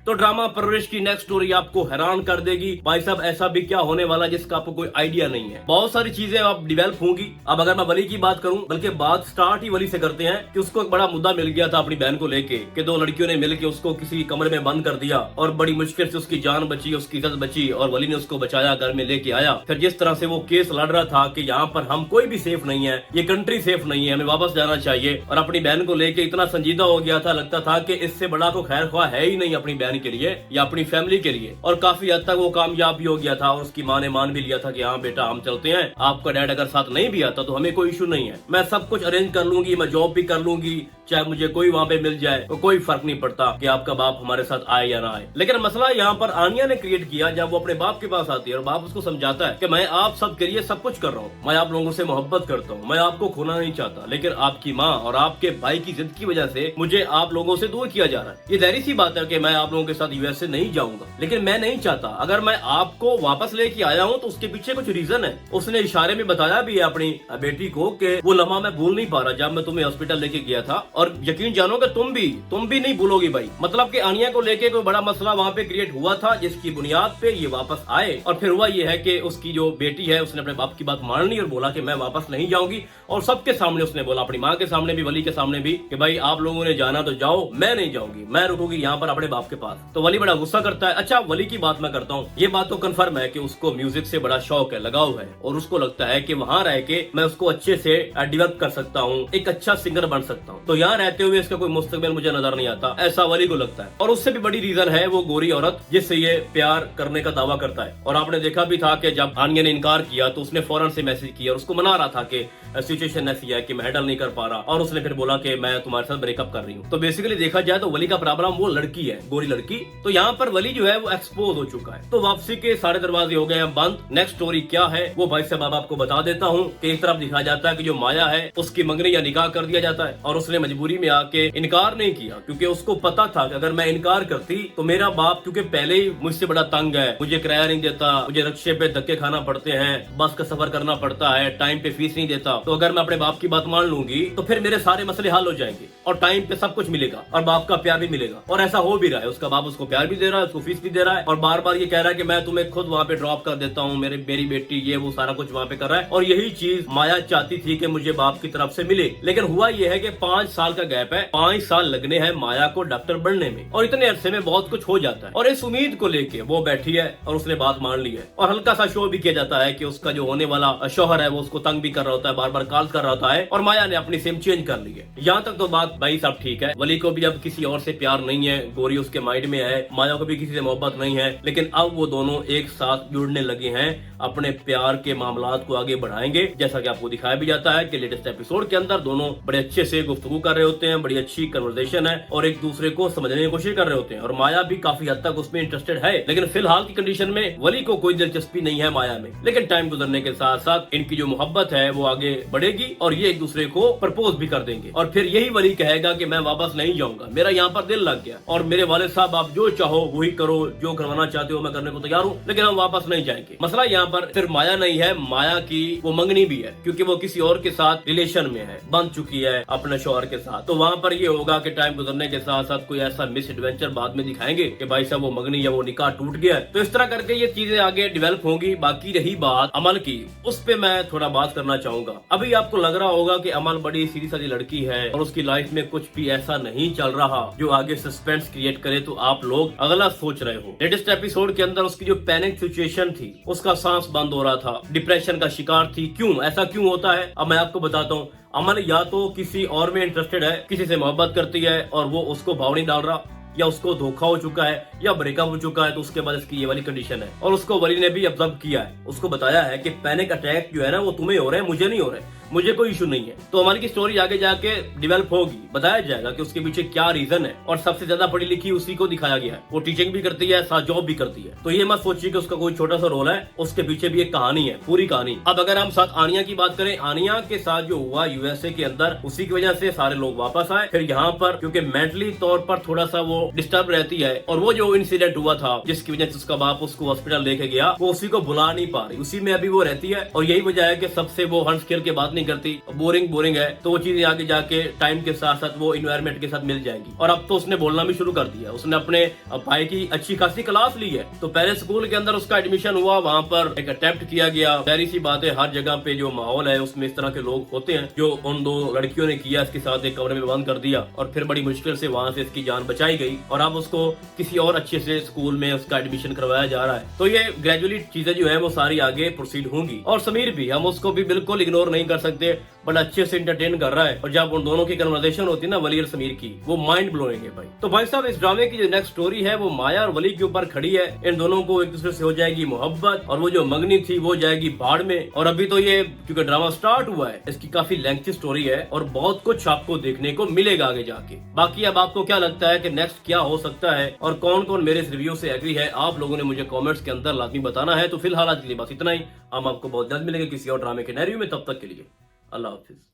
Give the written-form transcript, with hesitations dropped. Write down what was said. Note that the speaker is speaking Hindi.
तो ड्रामा परवरिश की नेक्स्ट स्टोरी आपको हैरान कर देगी भाई साहब। ऐसा भी क्या होने वाला जिसका आपको कोई आइडिया नहीं है। बहुत सारी चीजें अब डिवेल्प होंगी। अब अगर मैं वली की बात करूं, बल्कि बात स्टार्ट ही वली से करते हैं कि उसको एक बड़ा मुद्दा मिल गया था अपनी बहन को लेके कि दो लड़कियों ने मिलकर उसको किसी कमरे में बंद कर दिया और बड़ी मुश्किल से उसकी जान बची, उसकी इज्जत बची और वली ने उसको बचाया, घर में लेके आया। फिर जिस तरह से वो केस लड़ रहा था कि यहाँ पर हम कोई भी सेफ नहीं है, ये कंट्री सेफ नहीं है, हमें वापस जाना चाहिए, और अपनी बहन को लेके इतना संजीदा हो गया था, लगता था कि इससे बड़ा तो खैर ख्वाह है ही नहीं अपनी बहन के लिए या अपनी फैमिली के लिए। और काफी हद तक वो कामयाब भी हो गया था और उसकी माँ ने मान भी लिया था कि हाँ बेटा हम चलते हैं, आपका डैड अगर साथ नहीं भी आता तो हमें कोई इशू नहीं है, मैं सब कुछ अरेंज कर लूंगी, मैं जॉब भी कर लूंगी, चाहे मुझे कोई वहाँ पे मिल जाए तो कोई फर्क नहीं पड़ता कि आपका बाप हमारे साथ आए या ना आए। लेकिन मसला यहाँ पर आनिया ने क्रिएट किया जब वो अपने बाप के पास आती है और बाप उसको समझाता है कि मैं आप सब के लिए सब कुछ कर रहा हूँ, मैं आप लोगों से मोहब्बत करता हूँ, मैं आपको खोना नहीं चाहता, लेकिन आपकी माँ और आपके भाई की जिद की वजह से मुझे आप लोगों से दूर किया जा रहा है। ये जाहिर सी बात है कि मैं आप लोगों के साथ यूएसए नहीं जाऊंगा, लेकिन मैं नहीं चाहता, अगर मैं आपको वापस लेके आया हूँ तो उसके पीछे कुछ रीजन है। उसने इशारे में बताया भी है अपनी बेटी को कि वो लम्हा मैं भूल नहीं पा रहा जब मैं तुम्हें हॉस्पिटल लेके गया था, और यकीन जानो कि तुम भी नहीं भूलोगी भाई। मतलब कि आनिया को लेके कोई बड़ा मसला वहाँ पे क्रिएट हुआ था जिसकी बुनियाद पे ये वापस आए, और फिर हुआ ये है कि उसकी जो बेटी है उसने अपने बाप की बात मान ली और बोला कि मैं वापस नहीं जाऊंगी, और सबके सामने उसने बोला, अपनी माँ के सामने भी, वली के सामने भी, कि भाई आप लोगों ने जाना तो जाओ, मैं नहीं जाऊंगी, मैं रुकूंगी यहाँ पर अपने बाप के पास। तो वली बड़ा गुस्सा करता है। अच्छा वली की बात मैं करता हूँ, ये बात तो कंफर्म है कि उसको म्यूजिक से बड़ा शौक है, लगाव है, और उसको लगता है कि वहाँ रह के मैं उसको अच्छे से डेवलप कर सकता हूँ, एक अच्छा सिंगर बन सकता हूँ, तो यहाँ रहते हुए इसका कोई मुस्तकबिल मुझे नजर नहीं आता, ऐसा वली को लगता है। और उससे भी बड़ी रीजन है वो गोरी औरत जिससे ये प्यार करने का दावा करता है। और आपने देखा भी था कि जब आनिया ने इनकार किया तो उसने फौरन से मैसेज किया और उसको मना रहा था कि सिचुएशन ऐसी है कि मैं हैंडल नहीं कर पा रहा, और उसने फिर बोला कि मैं तुम्हारे साथ ब्रेकअप कर रही हूँ। तो बेसिकली देखा जाए तो वली का प्रॉब्लम वो लड़की है, गोरी लड़की। तो यहाँ पर वली जो है वो एक्सपोज हो चुका है, तो वापसी के सारे दरवाजे हो गए हैं बंद। नेक्स्ट स्टोरी क्या है वो भाई साहब अब आपको बता देता हूँ कि एक तरफ दिखाया जाता है कि जो माया है उसकी मंगनी या निकाह कर दिया जाता है, और उसने मजबूरी में आके इनकार नहीं किया क्योंकि उसको पता था कि अगर मैं इनकार करती तो मेरा बाप, क्योंकि पहले ही मुझसे बड़ा तंग है, मुझे किराया नहीं देता, मुझे रिक्शे पे धक्के खाना पड़ते हैं, बस का सफर करना पड़ता है, टाइम पे फीस नहीं देता, तो अगर मैं अपने बाप की बात मान लूंगी तो फिर मेरे सारे मसले हल हो जाएंगे और टाइम पे सब कुछ मिलेगा और बाप का प्यार भी मिलेगा। और ऐसा हो भी रहा है, उसका बाप उसको प्यार भी दे रहा है, उसको फीस भी दे रहा है, और बार बार ये कह रहा है कि मैं तुम्हें खुद वहाँ पे ड्रॉप कर देता हूँ, मेरी बेटी ये वो सारा कुछ वहाँ पे कर रहा है। और यही चीज माया चाहती थी कि मुझे बाप की तरफ से मिले, लेकिन हुआ यह है कि 5 साल का गैप है, 5 साल लगने हैं माया को डॉक्टर बनने में, और इतने अरसे में बहुत कुछ हो जाता है। और इस उम्मीद को लेके वो बैठी है और उसने बात मान ली है, और हल्का सा शो भी किया जाता है कि उसका जो होने वाला शौहर है वो उसको तंग भी कर रहा होता है, बार बार कॉल कर रहा होता है, और माया ने अपनी सिम चेंज कर ली है। यहाँ तक तो बात भाई सब ठीक है, वली को भी अब किसी और से प्यार नहीं है, गोरी उसके माइंड में है, माया को भी किसी से मोहब्बत नहीं है, लेकिन अब वो दोनों एक साथ जुड़ने लगे हैं, अपने प्यार के मामलात को आगे बढ़ाएंगे। जैसा कि आपको दिखाया भी जाता है कि लेटेस्ट एपिसोड के अंदर दोनों बड़े अच्छे से गुफ्तगू कर रहे होते हैं, बड़ी अच्छी कन्वर्सेशन है और एक दूसरे को समझने की कोशिश कर रहे होते हैं, और माया भी काफी हद तक उसमें इंटरेस्टेड है। लेकिन फिलहाल की कंडीशन में वली को कोई दिलचस्पी नहीं है माया में, लेकिन टाइम गुजरने के साथ साथ इनकी जो मोहब्बत है वो आगे बढ़ेगी और ये एक दूसरे को प्रपोज भी कर देंगे, और फिर यही वली कहेगा कि मैं वापस नहीं जाऊंगा, मेरा यहाँ पर दिल लग गया, और मेरे वाले साहब आप जो चाहो वही करो, जो करवाना चाहते हो मैं करने को तैयार हूँ, लेकिन हम वापस नहीं जाएंगे। मसला यहाँ पर सिर्फ माया नहीं है, माया की वो मंगनी भी है, क्योंकि वो किसी और के साथ रिलेशन में है, बन चुकी है अपने शौहर के साथ। तो वहाँ पर ये होगा कि टाइम गुजरने के साथ साथ कोई ऐसा मिस एडवेंचर बाद में दिखाएंगे कि भाई साहब वो मंगनी या वो निकाह टूट गया है, तो इस तरह करके ये चीजें आगे डेवलप होंगी। बाकी रही बात अमल की, उस पे मैं थोड़ा बात करना चाहूंगा। अभी आपको लग रहा होगा कि अमल बड़ी सीधी सादी लड़की है और उसकी लाइफ में कुछ भी ऐसा नहीं चल रहा जो आगे सस्पेंस क्रिएट करे, तो आप लोग अगला सोच रहे हो। लेटेस्ट एपिसोड के अंदर उसकी जो पैनिक सिचुएशन थी, उसका सांस बंद हो रहा था, डिप्रेशन का शिकार थी। क्यों ऐसा क्यों होता है अब मैं आपको बताता हूँ। अमल या तो किसी और में इंटरेस्टेड है, किसी से मोहब्बत करती है और वो उसको भाव नहीं डाल रहा, या उसको धोखा हो चुका है या ब्रेकअप हो चुका है, तो उसके बाद इसकी ये वाली कंडीशन है। और उसको वली ने भी ऑब्जर्व किया है, उसको बताया है कि पैनिक अटैक जो है ना वो तुम्हें हो रहे हैं, मुझे नहीं हो रहे, मुझे कोई इशू नहीं है। तो हमारी की स्टोरी आगे जाके डेवलप होगी, बताया जाएगा कि उसके पीछे क्या रीजन है, और सबसे ज्यादा पढ़ी लिखी उसी को दिखाया गया है, वो टीचिंग भी करती है साथ जॉब भी करती है। तो ये मत सोचिए कि उसका कोई छोटा सा रोल है, उसके पीछे भी एक कहानी है, पूरी कहानी। अब अगर हम साथ आनिया की बात करें, आनिया के साथ जो हुआ यूएसए के अंदर, उसी की वजह से सारे लोग वापस आए। फिर यहाँ पर क्योंकि मेंटली तौर पर थोड़ा सा वो डिस्टर्ब रहती है, और वो जो इंसिडेंट हुआ था जिसकी वजह से उसका बाप उसको हॉस्पिटल लेके गया, वो उसी को भुला नहीं पा रही, उसी में अभी वो रहती है। और यही वजह है कि सबसे वो हंस खेल के बात नहीं नहीं करती, बोरिंग है, तो वो चीजें आगे जाके टाइम के साथ साथ वो इन्वायरमेंट के साथ मिल जाएंगी। और अब तो उसने बोलना भी शुरू कर दिया। उसने अपने भाई की अच्छी खासी क्लास ली है, तो पहले स्कूल के अंदर उसका एडमिशन हुआ, वहाँ पर एक अटेम्प्ट किया गया। सारी सी बात है, हर जगह पे जो माहौल है उसमें इस तरह के लोग होते हैं, जो उन दो लड़कियों ने किया, इसके साथ एक कमरे में बंद कर दिया और फिर बड़ी मुश्किल से वहाँ से इसकी जान बचाई गई और अब उसको किसी और अच्छे से स्कूल में उसका एडमिशन करवाया जा रहा है। तो ये ग्रेजुअली चीजें जो है वो सारी आगे प्रोसीड होंगी। और समीर भी, हम उसको भी बिल्कुल इग्नोर नहीं कर सकते, बड़ा अच्छे से एंटरटेन कर रहा है। और जब उन दोनों की कन्वर्सेशन होती है ना वली और समीर की, वो माइंड ब्लोइंग है भाई। तो भाई साहब, इस ड्रामे की जो नेक्स्ट स्टोरी है वो माया और वली के ऊपर खड़ी है। इन दोनों को एक दूसरे से हो जाएगी मोहब्बत और वो जो मंगनी थी वो जाएगी बाढ़ में। और अभी तो ये क्योंकि ड्रामा स्टार्ट हुआ है, इसकी काफी लेंथी स्टोरी है और बहुत कुछ आपको देखने को मिलेगा आगे जाके। बाकी अब आपको क्या लगता है कि नेक्स्ट क्या हो सकता है और कौन कौन मेरे इस रिव्यू से एग्री है, आप लोगों ने मुझे कमेंट्स के अंदर लाजमी बताना है। तो फिलहाल आज के लिए बस इतना ही। हम आपको बहुत जल्द मिलेंगे किसी और ड्रामे के नए रिव्यू में। तब तक के लिए अल्लाह हाफिज।